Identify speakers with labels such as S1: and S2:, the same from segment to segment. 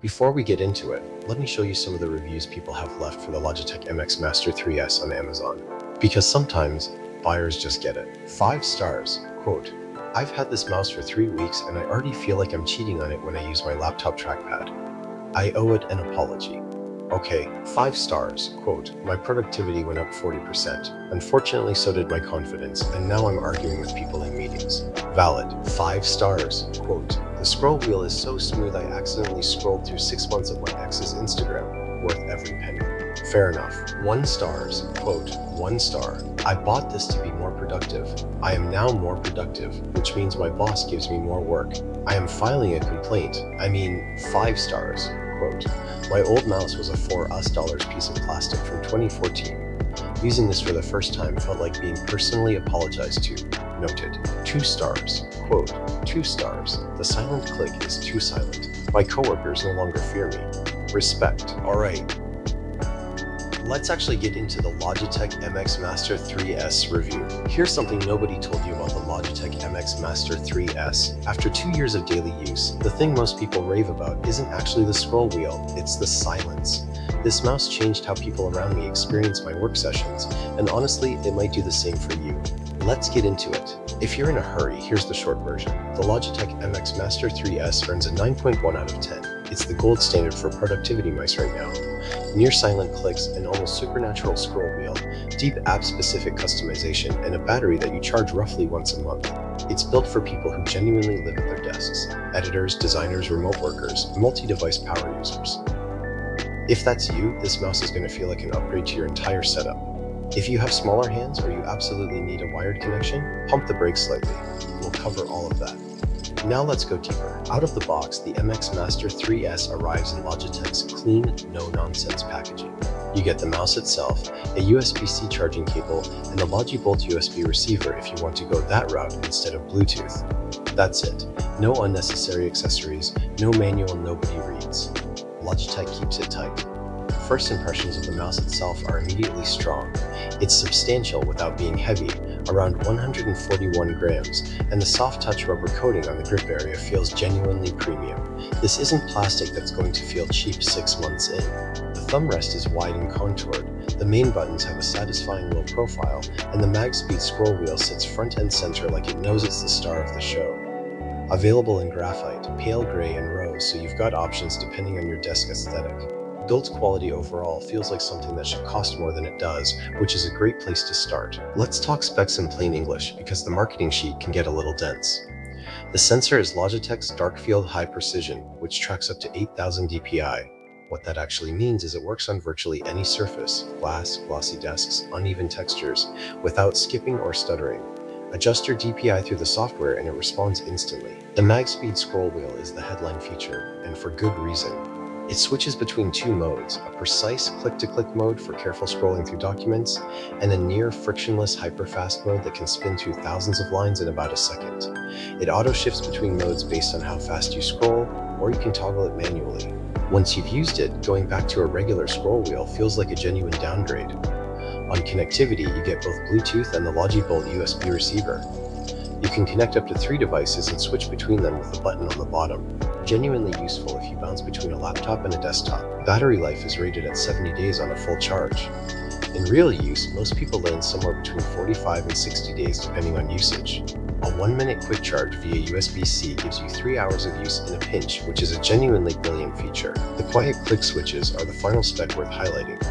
S1: Before we get into it, let me show you some of the reviews people have left for the Logitech MX Master 3S on Amazon. Because sometimes, buyers just get it. 5 stars, quote, "I've had this mouse for 3 weeks and I already feel like I'm cheating on it when I use my laptop trackpad. I owe it an apology." Okay, 5 stars, quote, "My productivity went up 40%. Unfortunately, so did my confidence, and now I'm arguing with people in meetings." Valid. 5 stars, quote, "The scroll wheel is so smooth I accidentally scrolled through 6 months of my ex's Instagram. Worth every penny." Fair enough. 1 stars, quote, "1 star. I bought this to be more productive. I am now more productive, which means my boss gives me more work. I am filing a complaint. 5 stars, quote, "My old mouse was a $4 piece of plastic from 2014. Using this for the first time felt like being personally apologized to. Noted." 2 stars, quote, "2 stars. The silent click is too silent. My coworkers no longer fear me. Respect." Alright, let's actually get into the Logitech MX Master 3S review. Here's something nobody told you about the Logitech MX Master 3S. After 2 years of daily use, the thing most people rave about isn't actually the scroll wheel, it's the silence. This mouse changed how people around me experience my work sessions, and honestly, it might do the same for you. Let's get into it. If you're in a hurry, here's the short version. The Logitech MX Master 3S earns a 9.1 out of 10. It's the gold standard for productivity mice right now. Near silent clicks, an almost supernatural scroll wheel, deep app-specific customization, and a battery that you charge roughly once a month. It's built for people who genuinely live at their desks: editors, designers, remote workers, multi-device power users. If that's you, this mouse is going to feel like an upgrade to your entire setup. If you have smaller hands or you absolutely need a wired connection, pump the brakes slightly. We'll cover all of that. Now let's go deeper. Out of the box, the MX Master 3S arrives in Logitech's clean, no-nonsense packaging. You get the mouse itself, a USB-C charging cable, and the Logibolt USB receiver if you want to go that route instead of Bluetooth. That's it. No unnecessary accessories, no manual nobody reads. Logitech keeps it tight. First impressions of the mouse itself are immediately strong. It's substantial without being heavy, around 141 grams, and the soft touch rubber coating on the grip area feels genuinely premium. This isn't plastic that's going to feel cheap 6 months in. The thumb rest is wide and contoured, the main buttons have a satisfying low profile, and the MagSpeed scroll wheel sits front and center like it knows it's the star of the show. Available in graphite, pale gray, and rose, so you've got options depending on your desk aesthetic. Build quality overall feels like something that should cost more than it does, which is a great place to start. Let's talk specs in plain English, because the marketing sheet can get a little dense. The sensor is Logitech's Dark Field High Precision, which tracks up to 8,000 dpi. What that actually means is it works on virtually any surface, glass, glossy desks, uneven textures, without skipping or stuttering. Adjust your DPI through the software and it responds instantly. The MagSpeed scroll wheel is the headline feature, and for good reason. It switches between 2 modes, a precise click-to-click mode for careful scrolling through documents, and a near-frictionless hyper-fast mode that can spin through thousands of lines in about a second. It auto-shifts between modes based on how fast you scroll, or you can toggle it manually. Once you've used it, going back to a regular scroll wheel feels like a genuine downgrade. On connectivity, you get both Bluetooth and the Logibolt USB receiver. You can connect up to 3 devices and switch between them with the button on the bottom. Genuinely useful if you bounce between a laptop and a desktop. Battery life is rated at 70 days on a full charge. In real use, most people land somewhere between 45 and 60 days depending on usage. A 1-minute quick charge via USB-C gives you 3 hours of use in a pinch, which is a genuinely brilliant feature. The quiet click switches are the final spec worth highlighting.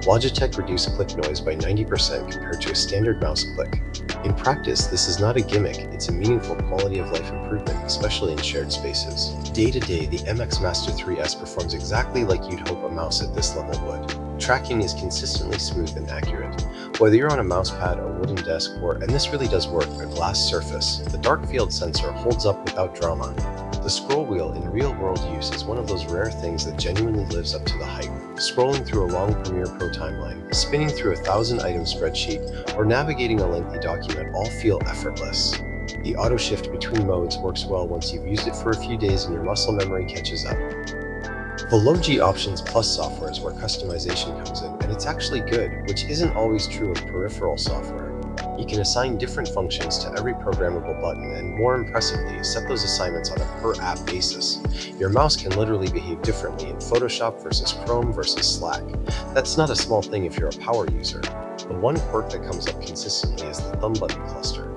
S1: Logitech reduced click noise by 90% compared to a standard mouse click. In practice, this is not a gimmick, it's a meaningful quality of life improvement, especially in shared spaces. Day to day, the MX Master 3S performs exactly like you'd hope a mouse at this level would. Tracking is consistently smooth and accurate. Whether you're on a mousepad, a wooden desk, or, and this really does work, a glass surface, the dark field sensor holds up without drama. The scroll wheel in real-world use is one of those rare things that genuinely lives up to the hype. Scrolling through a long Premiere Pro timeline, spinning through a 1,000-item spreadsheet, or navigating a lengthy document all feel effortless. The auto shift between modes works well once you've used it for a few days and your muscle memory catches up. The Logi Options Plus software is where customization comes in, and it's actually good, which isn't always true of peripheral software. You You can assign different functions to every programmable button and, more impressively, set those assignments on a per-app basis. Your mouse can literally behave differently in Photoshop versus Chrome versus Slack. That's not a small thing if you're a power user. The one quirk that comes up consistently is the thumb button cluster.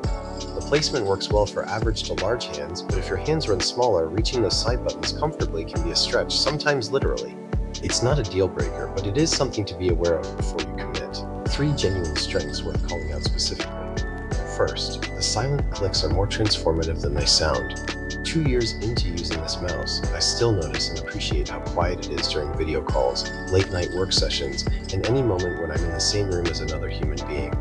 S1: The placement works well for average to large hands, but if your hands run smaller, reaching those side buttons comfortably can be a stretch, sometimes literally. It's not a deal breaker, but it is something to be aware of before you commit. 3 genuine strengths worth calling out specifically. First, the silent clicks are more transformative than they sound. 2 years into using this mouse, I still notice and appreciate how quiet it is during video calls, late-night work sessions, and any moment when I'm in the same room as another human being.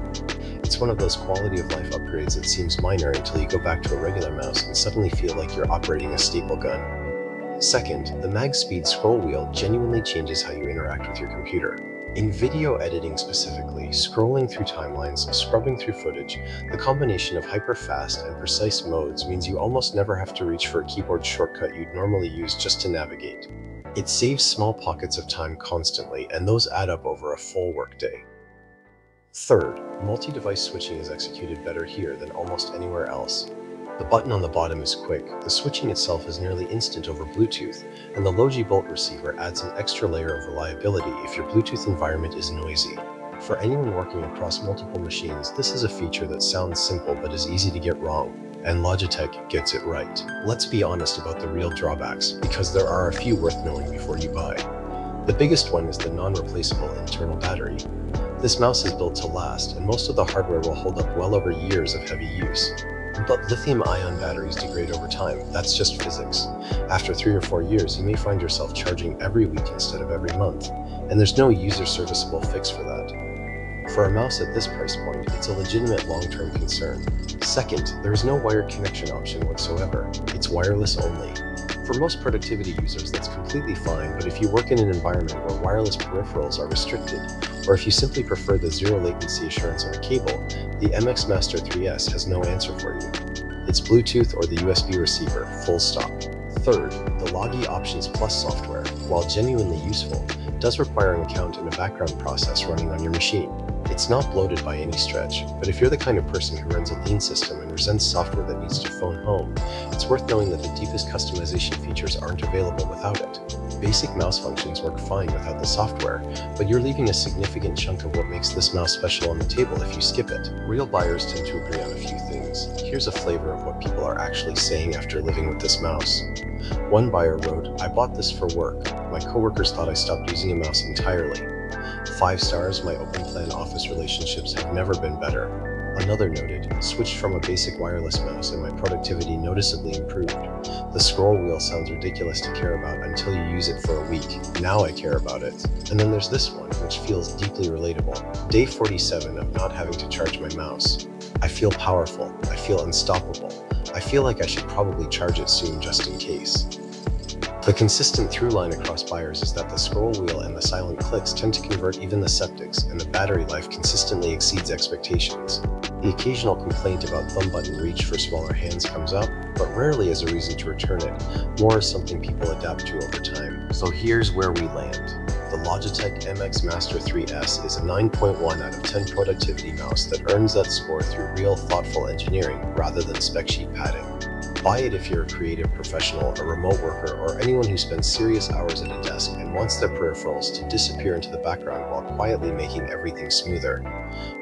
S1: It's one of those quality-of-life upgrades that seems minor until you go back to a regular mouse and suddenly feel like you're operating a staple gun. Second, the mag speed scroll wheel genuinely changes how you interact with your computer. In video editing specifically, scrolling through timelines, scrubbing through footage, the combination of hyper-fast and precise modes means you almost never have to reach for a keyboard shortcut you'd normally use just to navigate. It saves small pockets of time constantly, and those add up over a full workday. Third, multi-device switching is executed better here than almost anywhere else. The button on the bottom is quick, the switching itself is nearly instant over Bluetooth, and the Logitech receiver adds an extra layer of reliability if your Bluetooth environment is noisy. For anyone working across multiple machines, this is a feature that sounds simple but is easy to get wrong, and Logitech gets it right. Let's be honest about the real drawbacks, because there are a few worth knowing before you buy. The biggest one is the non-replaceable internal battery. This mouse is built to last, and most of the hardware will hold up well over years of heavy use. But lithium-ion batteries degrade over time. That's just physics. After 3 or 4 years, you may find yourself charging every week instead of every month, and there's no user-serviceable fix for that. For a mouse at this price point, it's a legitimate long-term concern. Second, there is no wired connection option whatsoever. It's wireless only. For most productivity users, that's completely fine, but if you work in an environment where wireless peripherals are restricted, or if you simply prefer the zero latency assurance on a cable, the Mx Master 3S has no answer for you. It's Bluetooth or the USB receiver, full stop. Third, the Logi Options Plus software, while genuinely useful, does require an account and a background process running on your machine. It's not bloated by any stretch, but if you're the kind of person who runs a lean system and resents software that needs to phone home, it's worth knowing that the deepest customization features aren't available without it. Basic mouse functions work fine without the software, but you're leaving a significant chunk of what makes this mouse special on the table if you skip it. Real buyers tend to agree on a few things. Here's a flavor of what people are actually saying after living with this mouse. One buyer wrote, "I bought this for work. My coworkers thought I stopped using a mouse entirely. 5 stars, my open plan office relationships have never been better." Another noted, "Switched from a basic wireless mouse and my productivity noticeably improved. The scroll wheel sounds ridiculous to care about until you use it for a week. Now I care about it." And then there's this one, which feels deeply relatable. Day 47 of not having to charge my mouse. "I feel powerful. I feel unstoppable. I feel like I should probably charge it soon just in case." The consistent through line across buyers is that the scroll wheel and the silent clicks tend to convert even the skeptics, and the battery life consistently exceeds expectations. The occasional complaint about thumb button reach for smaller hands comes up, but rarely as a reason to return it, more as something people adapt to over time. So here's where we land. The Logitech Mx Master 3S is a 9.1 out of 10 productivity mouse that earns that score through real thoughtful engineering rather than spec sheet padding. Buy it if you're a creative professional, a remote worker, or anyone who spends serious hours at a desk and wants their peripherals to disappear into the background while quietly making everything smoother.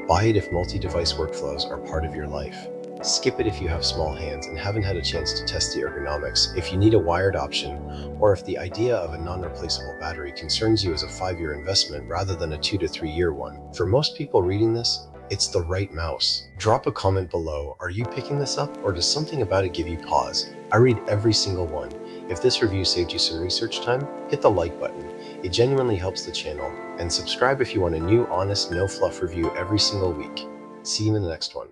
S1: Buy it if multi-device workflows are part of your life. Skip it if you have small hands and haven't had a chance to test the ergonomics, if you need a wired option, or if the idea of a non-replaceable battery concerns you as a 5-year investment rather than a 2 to 3 year one. For most people reading this, it's the right mouse. Drop a comment below. Are you picking this up, or does something about it give you pause? I read every single one. If this review saved you some research time, hit the like button. It genuinely helps the channel. And subscribe if you want a new, honest, no fluff review every single week. See you in the next one.